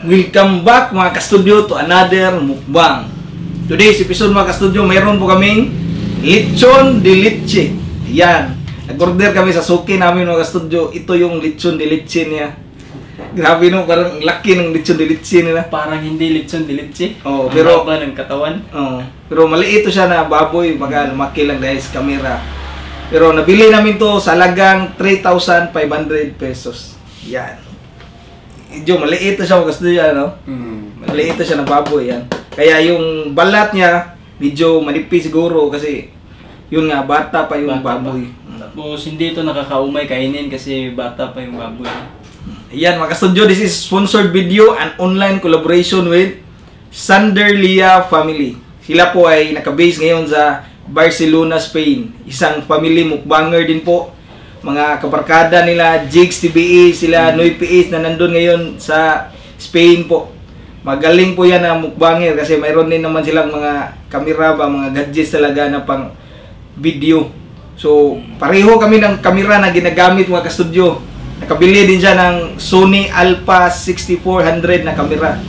Welcome back mga ka-studio to another mukbang. Today's episode mga ka-studio, mayroon po kaming lechon de leche. Yan. Nag-order kami sa suki namin mga ka-studio. Ito yung lechon de leche niya. Grabe no, parang laki ng lechon de leche nila. Parang hindi lechon de leche. Oh, Ang pero haba ng katawan. pero maliit ito siya na baboy, baka lumaki lang dahil sa camera. Pero nabili namin to sa halagang 3,500 pesos. Yan. Medyo maliit ito siya mga ka-studio, no? Maliit ito siya na baboy, yan. Kaya yung balat niya, medyo manipis siguro kasi yun nga, bata pa yung baboy. Tapos hindi ito nakakaumay kainin kasi bata pa yung baboy. Ayan mga ka-studio, this is sponsored video and online collaboration with Sanderlia Family. Sila po ay nakabase ngayon sa Barcelona, Spain. Isang family mukbanger din po. Mga kabarkada nila, Jigs TBE, sila Noy PH na nandun ngayon sa Spain po. Magaling po yan na mukbanger kasi mayroon din naman silang mga kamera ba, mga gadgets talaga na pang video. So, pareho kami ng kamera na ginagamit mga ka-studio. Nakabili din siya ng Sony Alpha 6400 na kamera.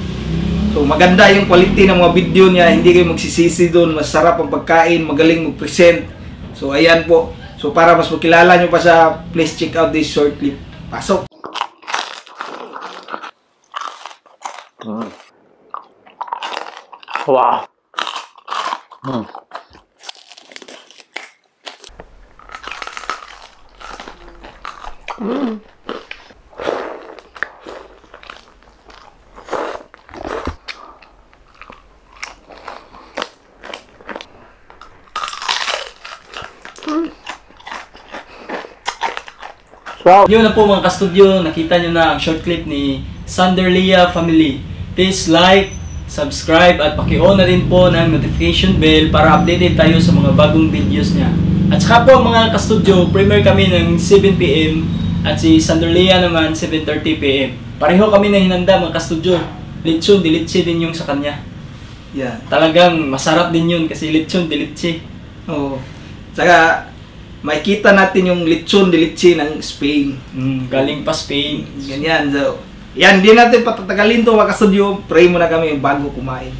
So, maganda yung quality ng mga video niya, hindi kayo magsisisi doon, masarap ang pagkain, magaling mag-present. So, ayan po. So para mas makilala nyo pa siya, please check out this short clip. Pasok! Wow! Wow! Yun na po mga ka-studio, nakita nyo na ang short clip ni Sanderlia Family. Please like, subscribe at paki-on na rin po ng notification bell para updated tayo sa mga bagong videos niya. At saka po mga ka-studio, premiere kami ng 7 PM at si Sanderlia naman 7:30 PM. Pareho kami na hinanda mga ka-studio. Lechon de leche din yung sa kanya. Yan. Talagang masarap din yun kasi lechon de leche. Oo. Saka, makikita natin yung lechon de leche ng Spain. Galing pa Spain. Ganyan. So, yan, di natin patatagalin to mga ka-studio. Pray muna kami bago kumain.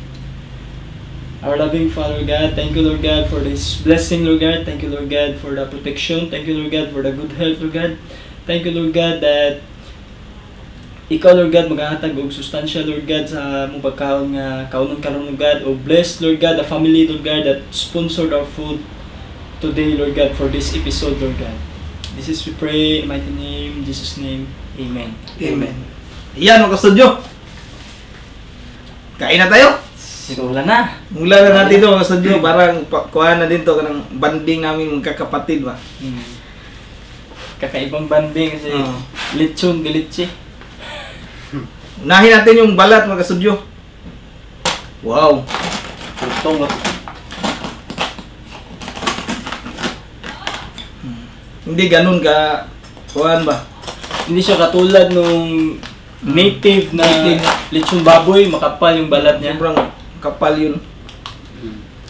Our loving Father God, thank you Lord God for this blessing Lord God. Thank you Lord God for the protection. Thank you Lord God for the good health Lord God. Thank you Lord God that Ikaw Lord God maghahatag og sustansya Lord God sa among pagkaon nga kaunon karon Lord God. O bless Lord God the family Lord God that sponsored our food today Lord God for this episode Lord God. This is we pray in the mighty name, Jesus' name. Amen. Amen. Yan mga ka-studio. Kain na tayo. Simulan na. Mula na natin ito mga ka-studio. Parang kuha na din to ng banding namin magkakapatid ba. Kakaibang banding kasi lechon de leche. Unahin natin yung balat mga ka-studio. Wow. Tutong. Hindi ganun ka kuhaan ba? Hindi siya katulad nung native na lechon baboy, makapal yung balat niya. Sobrang kapal yun.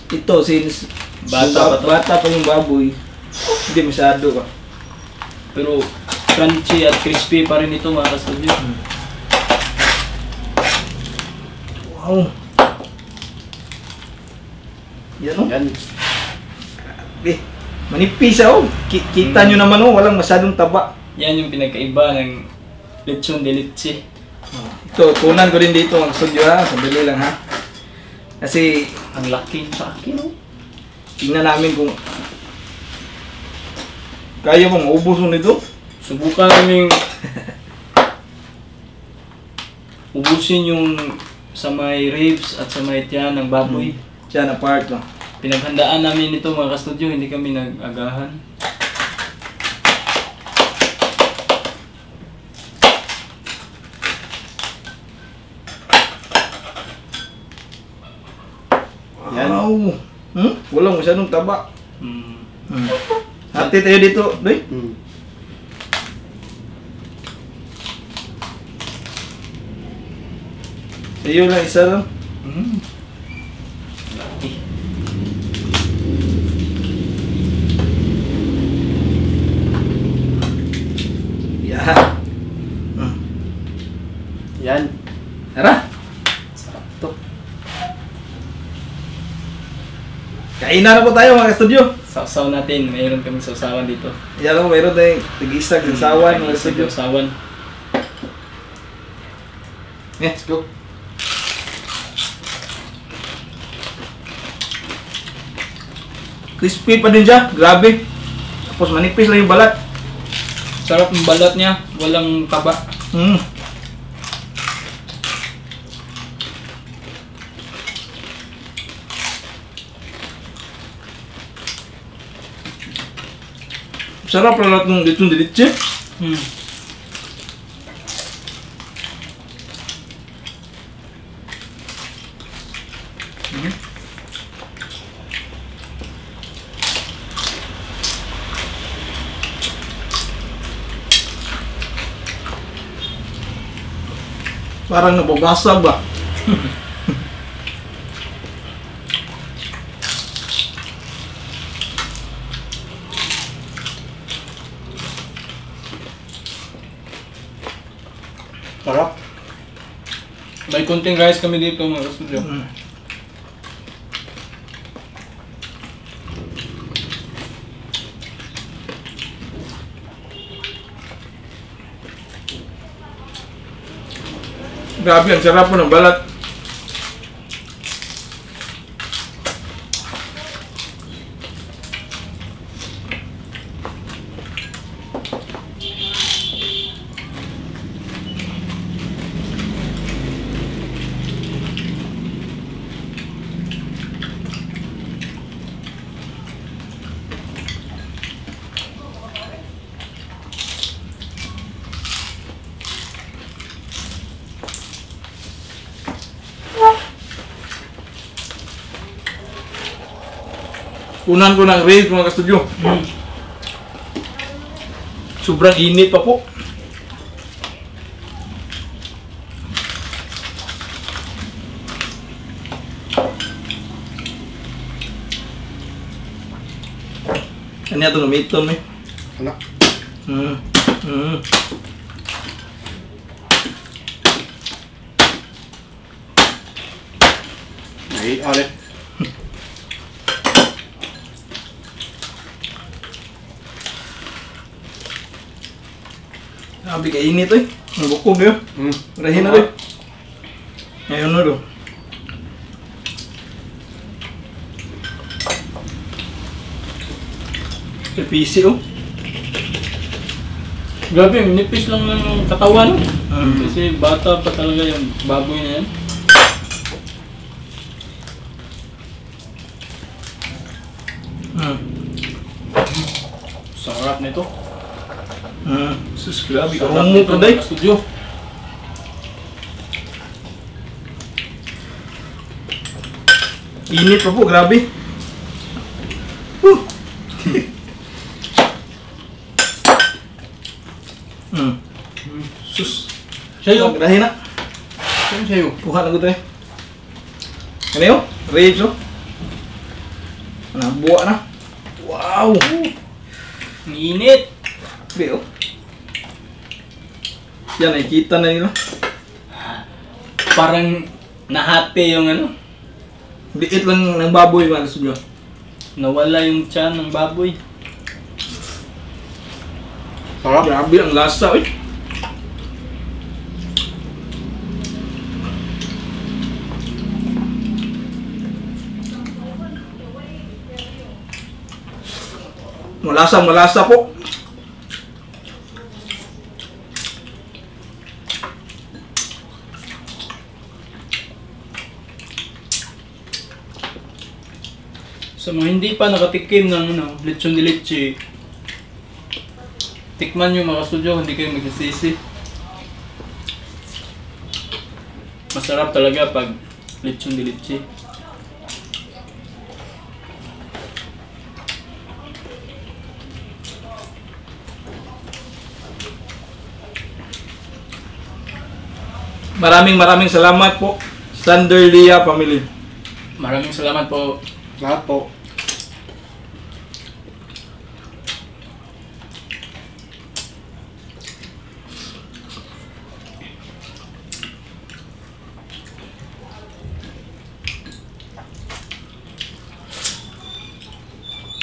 Ito since bata pa yung baboy, hindi masyado ka. Pero crunchy at crispy pa rin ito mga ka-studio. Wow. Yan o. Yan. Manipis oh. Kita nyo naman oh, walang masyadong taba. Yan yung pinagkaiba ng lechon de leche. Ito, tunan ko din dito mga studio ha. Sandali lang ha. Kasi, Ang laki sa akin oh. tingnan namin kung kaya mong maubos mo nito. Subukan namin ubusin yung sa may ribs at sa may tiyan ng baboy. Siya na part no. Pinaghandaan namin ito mga ka-studio, hindi kami nag-agahan. Wow. Walang masyadong taba. Mm. Hati tayo dito, doy. Sa'yo lang isa lang. Laki. Yan. Yan. Tara. Kainan na po tayo mga studio. Sausaw natin. Mayroon kaming sausawan dito. Yan ako, mayroon tayong tig-isag ng sawan mga studio. Sausawan. Let's go. Crispy pa din siya, grabe. Tapos manipis lang yung balat. Sarap ng balat niya. Walang taba. Mm. Sarap lalat ng lechon de leche. Hmm. Parang nababasag ba? Sarap. May konting rice kami dito mga studio. Mm. Grabe, ang sarap po ng balat. Kunan ko ng rate mga kastudyo. Sobrang init pa po. Kanya ito namitom eh. Anak. Ay, ulit. Grabe ka init eh. Ang bukog yun. Rahin na rin. Ngayon na rin. PC oh. Grabe, nipis lang ng katawan. Kasi bata pa talaga yung baboy na yan. Sarap nito. Sus, grabe ka. Sarap Umu nito ka day. mga studio. Init pa po, grabe. Sus. Sayo. Rahin na. Saan sayo? Kuha na ko tayo. Ano yun? Ribs oh. Buwa na. Wow! Ang init. Grabe oh. Yan, nakikita na nila. Parang nahati yung ano. Liit lang ng baboy mga kasudyo. Nawala yung tiyan ng baboy. Sarap. Grabe ang lasa eh. Malasa po. Sa mga hindi pa nakatikim ng lechon de leche, tikman nyo mga studio, hindi kayo magsisisi. Masarap talaga pag lechon de leche. Maraming salamat po, Sanderlia family. Maraming salamat po. Lahat po.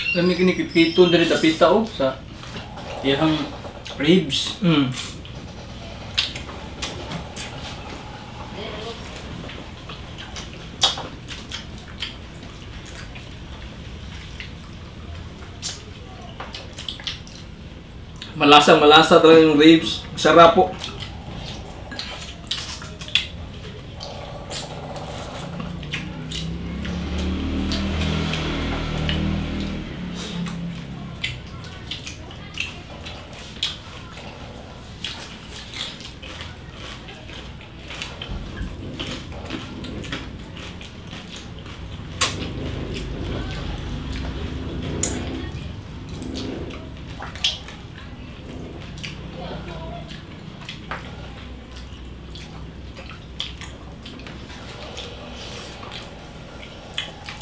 Kami kinikipito na rin dapita o sa iyang ribs. Malasa talaga yung ribs. Sarap po.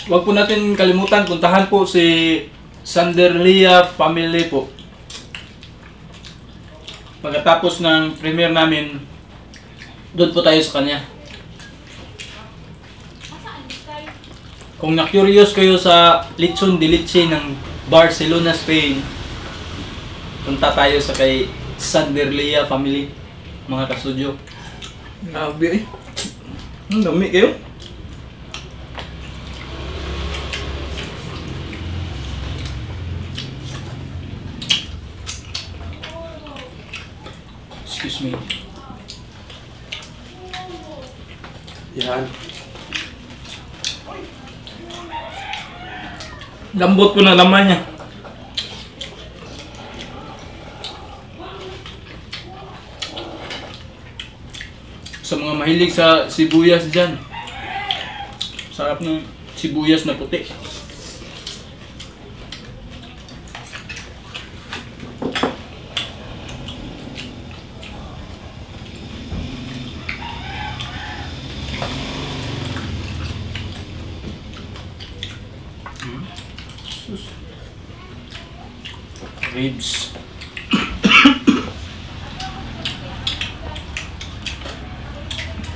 Huwag po natin kalimutan, puntahan po si Sanderlia Family po. Pagkatapos ng premiere namin, doon po tayo sa kanya. Kung na-curious kayo sa Lechon de Leche ng Barcelona, Spain, punta tayo sa kay Sanderlia Family, mga kasudyo. Grabe eh. Ang dami kayo. Excuse me. Yan. Lambot po na laman niya. Sa mga mahilig sa sibuyas dyan, sarap ng sibuyas na puti. Ribs.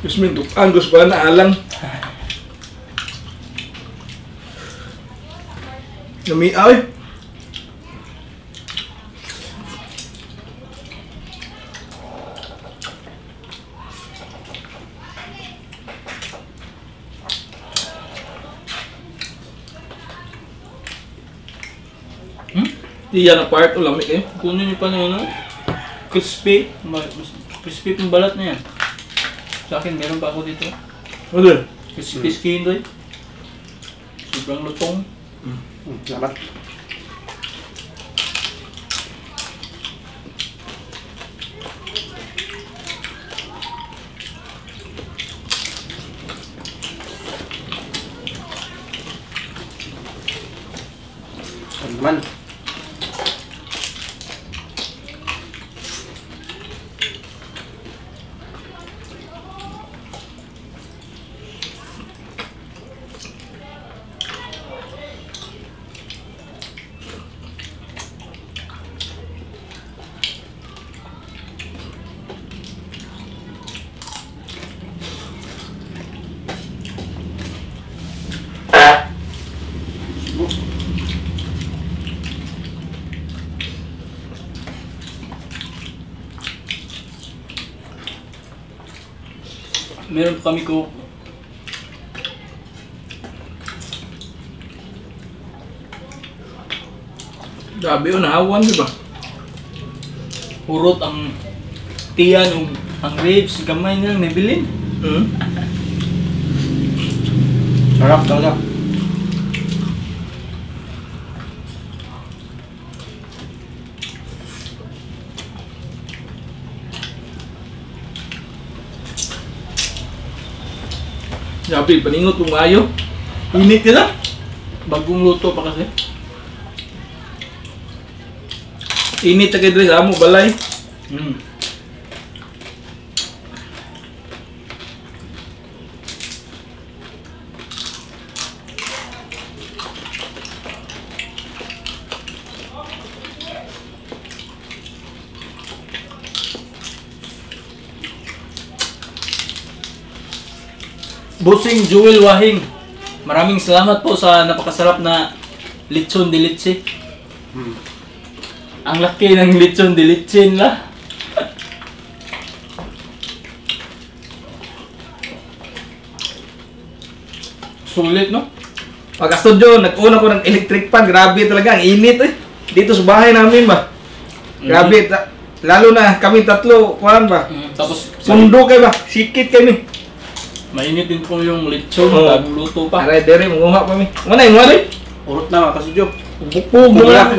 Gusto mo yung tukan, gusto ko na alang. Lumiaw eh. Di yan ang part, ulamig eh. Kunin niyo pa ng ano? Crispy. Crispy yung balat na yan. Sa akin, meron pa ako dito. Ano? Crispy skin doy. Sobrang lutong. Salamat. Teman-teman. Meron pa kami ko. Grabe yun, nahawan di ba? Urot ang tiyan o ang ribs. Gamay nilang nabilin. Sarap talaga. Grabe, paningot kung ayaw. Init nila. Bagong luto pa kasi. Init na kayo dito sa amo, balay. Bossing Jewel Wahing, maraming salamat po sa napakasarap na lechon de leche. Hmm. Ang laki ng lechon de leche nila. Sulit, no? Pagka-studio, nag-una ko ng electric fan. Grabe talaga, ang init eh. Dito sa bahay namin ba? Grabe, lalo na kami tatlo, kuhaan ba? Tapos, Sundo kayo ba? Sikit kami. mainit din po yung lechon, Oo. bagong luto pa. Aray, dere, manguha kami. Mana yung wari? Urot na mga kasudyo. Bukog mo lang.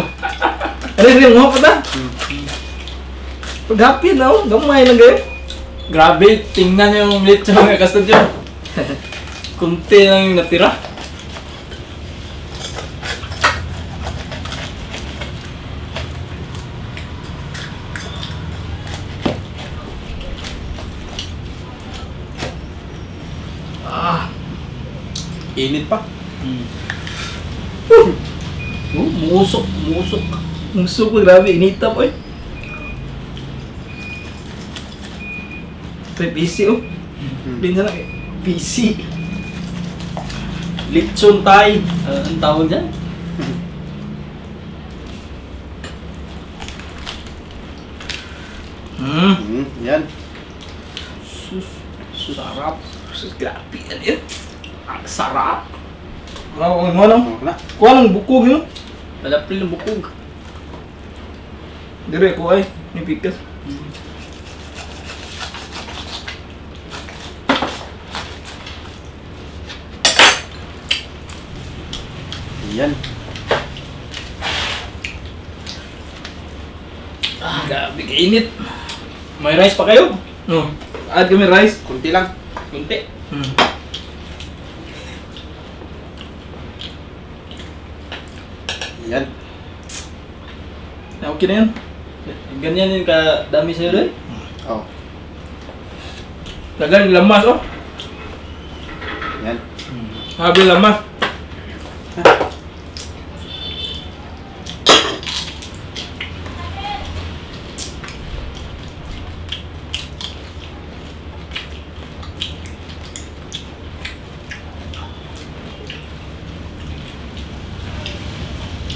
Aray, dere, manguha pa ta. Paghapin na oh, gamay lang kayo. Grabe, tingnan yung lechon mga kastudyo. Kunti lang yung natira. Init pa. Musok, musok. Muso ko, grabe, inita po eh. Ito busy oh. Pinsan lang eh. Busy. Lechon Thai. Ang tawag dyan? Yan. Sarap. Sus, grabe yan eh. Ang sarap. Ano mo lang? Ano na? Kuha lang bukog yun. Malapil ng bukog. Dire ko ay, may pikas. Yan. Grabe kainit. May rice pa kayo? No. Add kami rice. Kunti lang. Kunti. Yan. Okay na yan. Ganyan yung kadami sa'yo doon? Oh. Tagal yung lamas oh. Yan. Habi lamas.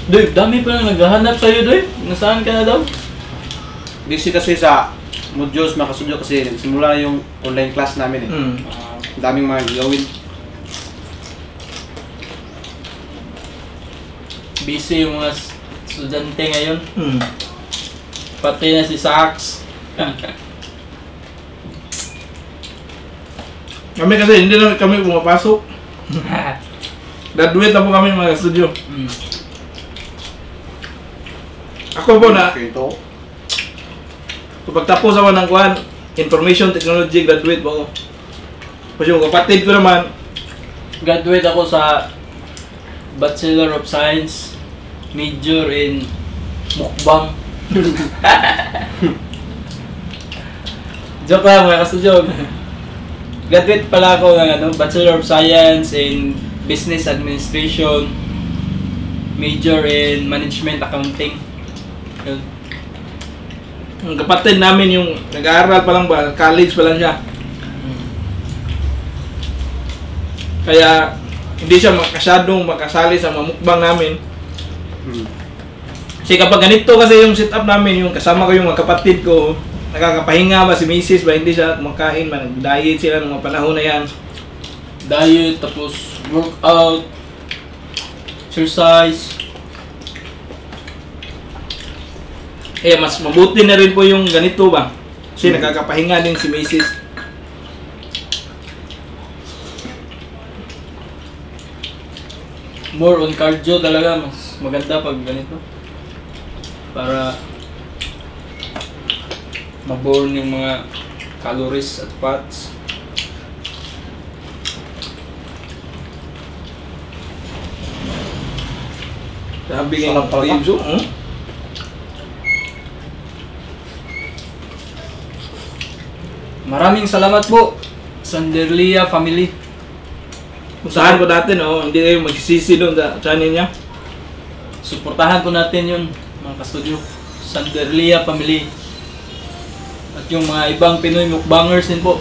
Doy, dami pa lang naghahanap sa'yo doy. Nasaan ka na daw? Busy kasi sa modules mga kasudyo kasi simula yung online class namin eh. Hmm. Ang daming mga gawin. Busy yung mga estudyante ngayon. Hmm. Pati na si Sax. Kami kasi hindi na kami pumapasok. Graduate na po kami mga studio. Ako po na, Ito. kapag tapos ako ng kuhan, information technology graduate po ako. Kasi yung kapatid ko naman, Graduate ako sa Bachelor of Science, major in mukbang. Joke lang mga kasudyo. Graduate pala ako ng Bachelor of Science in Business Administration, major in Management Accounting. Yun. yung kapatid namin yung nag-aaral pa lang ba, college pa lang siya. Kaya hindi siya makasyadong makasali sa mamukbang namin. Kasi kapag ganito kasi yung setup namin, yung kasama ko yung mga kapatid ko, nakakapahinga ba si Mrs. ba, hindi siya kumakain ba, nag-diet sila ng mga panahon na yan. Diet, tapos workout, exercise. Kaya mas mabuti na rin po yung ganito ba, kasi nakakapahinga din si Mrs. More on cardio talaga, mas maganda pag ganito. Para maburn yung mga calories at fats. Sabi nga Sarap yung talaga. ribs, oh. Maraming salamat po, Sanderlia family. Usahan ko dati, no, hindi kayo magsisisi doon sa channel niya. Suportahan po natin yun, mga kastudyo. Sanderlia family. At yung mga ibang Pinoy mukbangers din po.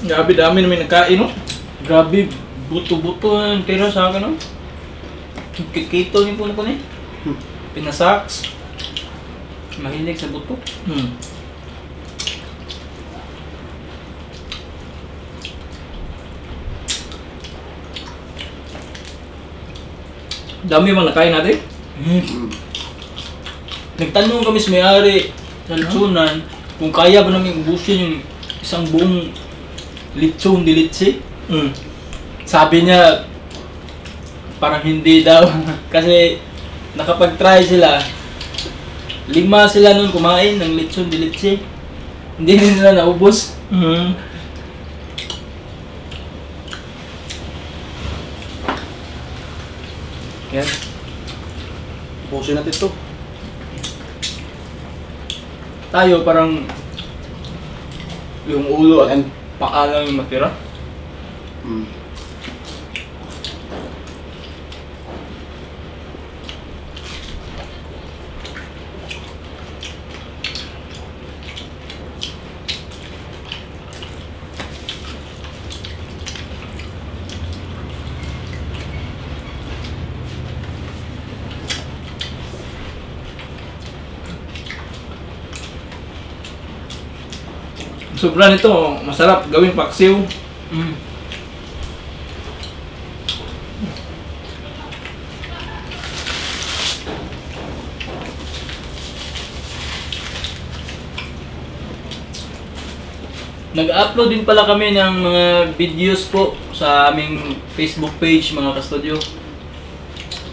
Grabe, dami namin nakain, no? Grabe, buto-buto ang tira sa akin, no? Kikito niyo po na po na Pinasaks. Mahilig sa buto. Dami mang nakain natin. Nagtanong kami sa may-ari sa litsunan kung kaya ba namin ubusin yung isang buong litson dilitsi. Sabi niya parang hindi daw kasi nakapag-try sila. 5 sila nun kumain ng litson dilitsi. Hindi nila naubos. Yan. Pusin natin ito. Tayo parang yung ulo at paa lang yung matira. Sobra nito, masarap gawing paksiw. Nag-upload din pala kami ng mga videos po sa aming Facebook page mga ka-studio.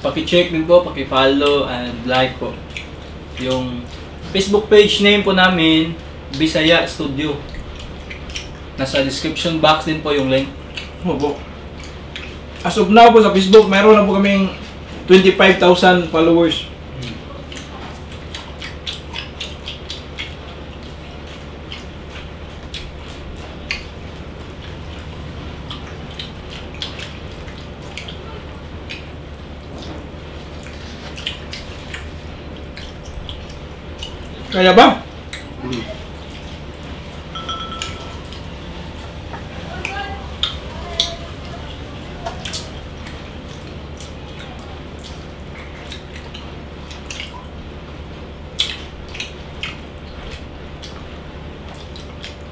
Paki-check din po, paki-follow and like po. Yung Facebook page name po namin, Bisaya Studio. Nasa description box din po yung link. Opo. As of now po sa Facebook, mayroon na po kaming 25,000 followers. Kaya ba?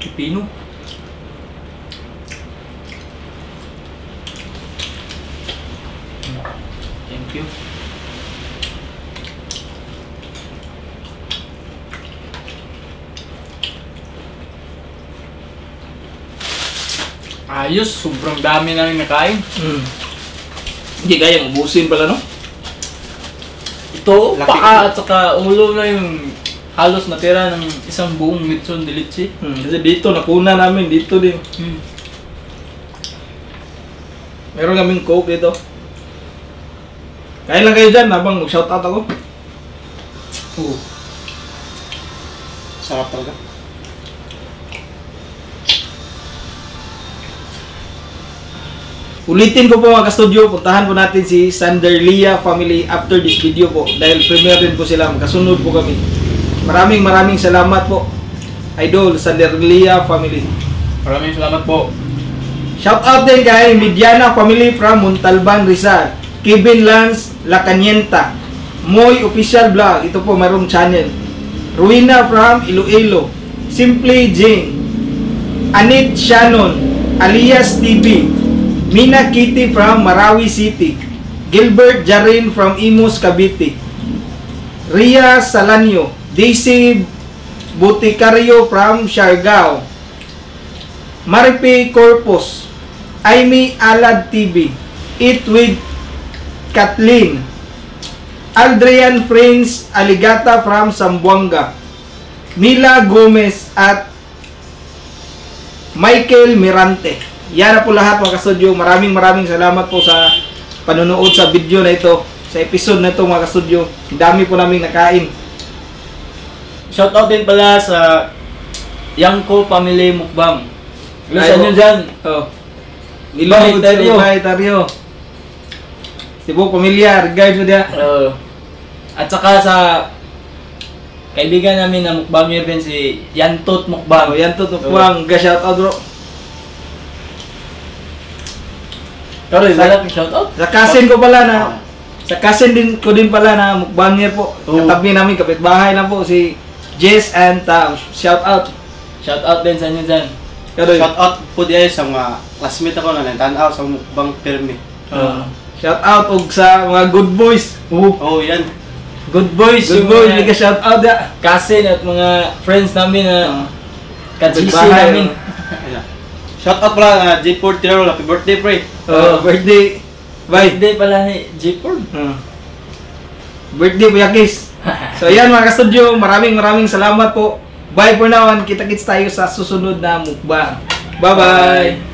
Pipino. Thank you. Ayos, sobrang dami namin nakain. Hindi kayang ubusin pala, no? Ito, Laki. paa at saka ulo na yung halos natira ng isang buong litson dilitsi. Kasi dito, nakuna namin, dito din. Meron kaming coke dito. Kain lang kayo dyan habang mag-shoutout ako. Sarap talaga. Ulitin ko po mga ka-studio, puntahan po natin si Sanderlia family after this video po. Dahil premiere din po sila, magkasunod po kami. Maraming salamat po, Idol Sanderlia family. Maraming salamat po. Shoutout din kay Mediana family from Montalban, Rizal. Kevin Lance Lacanienta. Moy Official Vlog, ito po mayroong channel. Ruina from Iloilo. Simply Jing. Anit Shannon alias TV. Mina Kitty from Marawi City. Gilbert Jarin from Imus, Cavite. Ria Salanyo. Daisy Buticario from Siargao. Maripe Corpus. Aimee Alad TV. Eat with Kathleen. Adrian Friends Aligata from Zamboanga. Mila Gomez at Michael Mirante. Yan na po lahat mga ka-studio. Maraming salamat po sa panonood sa video na ito. Sa episode na ito mga ka-studio. Dami po namin nakain. Shoutout din pala sa Yangko Family Mukbang. Ay, Ilan nyo dyan? Oh. Bye, Tario. Bye, Tario. Sibuk pamilya, regards mo dia. At saka sa kaibigan namin na mukbanger din si Yantot Mukbang. Yan to, tukwang. Ga-shoutout bro. Karoy, wala kang shoutout? Sa cousin ko pala na sa cousin din ko din pala na mukbanger po. Oh. Katabi namin kapitbahay lang po si Jess and Tam. Shout out. Shoutout din sa inyo dyan. Karoy. Shout out po diay sa mga classmate ako na nagtanaw sa mukbang permi. Shout out og sa mga good boys. Oh, yan. Good boys, Good yung boys, mga mega shout out ya. cousin at mga friends namin na ka-GC Kapitbahay. namin. Ayan. Shout out pala J4 Tirol, happy birthday pre. Birthday. Bye. Birthday pala ni J-Ford. Birthday po Yakis. So yan mga ka-studio, maraming salamat po. Bye for now and kita-kits tayo sa susunod na mukbang. Bye-bye.